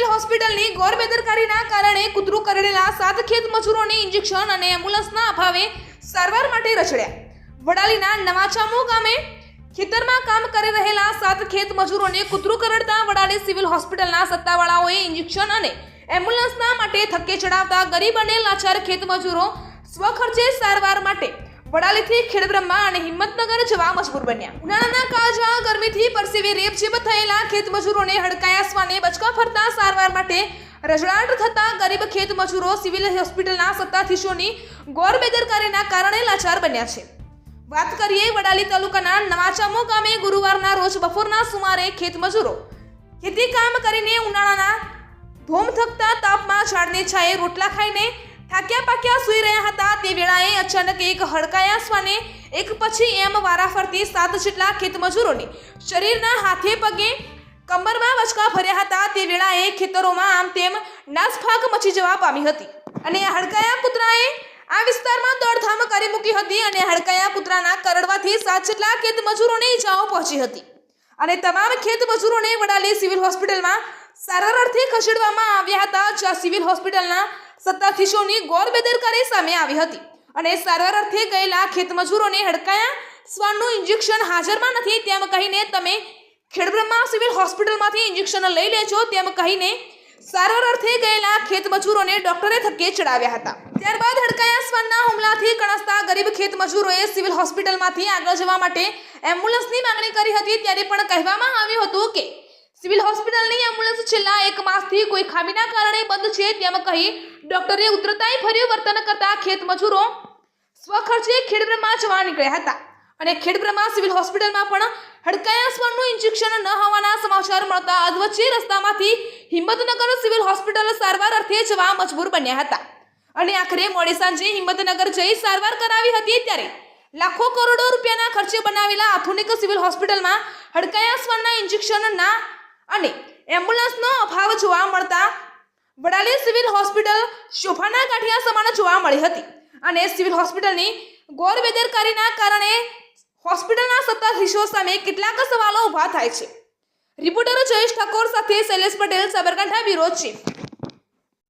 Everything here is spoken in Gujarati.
હોસ્પિટલની ગોર બેદરકારીના કારણે કૂતરું કરડેલા 7 ખેત મજૂરોને ઇન્જેક્શન અને એમ્બ્યુલન્સના અભાવે સારવાર માટે રખડ્યા. વડાલીના નવાચામુ ગામે ખેતરમાં કામ કરી રહેલા 7 ખેત મજૂરોને કૂતરું કરડતા વડાલી સિવિલ હોસ્પિટલના સત્તાવાળાઓએ ઇન્જેક્શન અને એમ્બ્યુલન્સના માટે ધક્કે ચડાવતા ગરીબ અને લાચાર ખેત મજૂરો સ્વખર્ચે સારવાર માટે વડાલીથી ખેડબ્રહ્મા અને હિંમતનગર જવા મજબૂર બન્યા. ઉનાળાના કાળઝાળ ગરમીથી પરસેવે રેપઝેપ થયેલા ખેત મજૂરોને હડકાયા શ્વાને બચકા ફરતા સારવાર માટે રજડાટ થતા ગરીબ ખેત મજૂરો સિવિલ હોસ્પિટલના સત્તાધીશોની ગોર બેદરકારીના કારણે લાચાર બન્યા છે. વાત કરીએ વડાલી તાલુકાના નવાચામો ગામે ગુરુવારના રોજ બપોરના સુમારે ખેત મજૂરો ખેતી કામ કરીને ઉનાળાના ધોમધકતા તાપમાં ઝાડની છાંયે રોટલા ખાઈને થાક્યા પાક્યા સૂઈ રહ્યા હતા. તે વેળાએ અચાનક એક હડકાયા શ્વાને એક પછી એમ વારાફરતી 7 જેટલા ખેત મજૂરોની શરીરના હાથે પગે કમરમાં બચકા ભર્યા હતા. તે વેળાએ ખેતરોમાં આમ તેમ નાસભાગ મચી જવા પામી હતી અને હડકાયા કૂતરાએ આ વિસ્તારમાં દોડધામ કરી મૂકી હતી અને હડકાયા કૂતરાના કરડવાથી 7 જેટલા ખેત મજૂરોને ઈજાઓ પહોંચી હતી અને તમામ ખેત મજૂરોને વડાલી સિવિલ હોસ્પિટલમાં સારવાર અર્થે ખસેડવામાં આવ્યા હતા. જ્યાં સિવિલ હોસ્પિટલના સત્તાધીશોની ગોર બેદરકારી સામે આવી હતી અને સારવાર અર્થે ગયેલા ખેત મજૂરોને હડકાયા શ્વાનનું ઇન્જેક્શન હાજરમાં નથી તેમ કહીને તમે ખેડબ્રહ્મા સિવિલ હોસ્પિટલમાંથી ઇન્જેક્શન લઈ લેજો તેમ કહીને સારવાર અર્થે ગયેલા ખેત મજૂરોને ડોક્ટરે ધક્કે ચડાવ્યા હતા. ત્યારબાદ હડકાયા શ્વાનના હુમલાથી કણસતા ગરીબ ખેત મજૂરોએ સિવિલ હોસ્પિટલમાંથી આગળ જવા માટે એમ્બ્યુલન્સની માંગણી કરી હતી. ત્યારે પણ કહેવામાં આવ્યું હતું કે સિવિલ હોસ્પિટલની એમ્બ્યુલન્સ છેલ્લા 1 માસથી કોઈ ખામીના કારણે બંધ છે તેમ કહી ડોક્ટરે ઉત્તરતાઈ ભર્યું વર્તન કરતા ખેત મજૂરો સ્વખર્ચે ખેડબ્રહ્મા જવા નીકળ્યા હતા અને ખેડબ્રહ્મા સિવિલ હોસ્પિટલમાં પણ હડકાયા શ્વાનનું ઇન્જેક્શન ન હોવાના સમાચાર મળતા અધવચ્ચે રસ્તામાંથી હિંમતનગર સિવિલ હોસ્પિટલ સારવાર અર્થે જવા મજબૂર બન્યા હતા અને આખરે મોડી સાંજે હિંમતનગર જઈ સારવાર કરાવી હતી. ત્યારે લાખો કરોડો રૂપિયાના ખર્ચે બનાવેલા આધુનિક સિવિલ હોસ્પિટલમાં હડકાયા શ્વાનના ઇન્જેક્શનના અને એમ્બ્યુલન્સનો અભાવ જોવા મળતા વડાલી સિવિલ હોસ્પિટલ શોભાના ગાંઠિયા સમાન જોવા મળી હતી અને સિવિલ હોસ્પિટલની ગોર બેદરકારીના કારણે હોસ્પિટલના સત્તાધીશો સામે કેટલાક સવાલો ઊભા થાય છે. રિપોર્ટર જયેશ ઠાકોર સાથે શૈલેષ પટેલ, સાબરકાંઠા બ્યુરો ચીફ.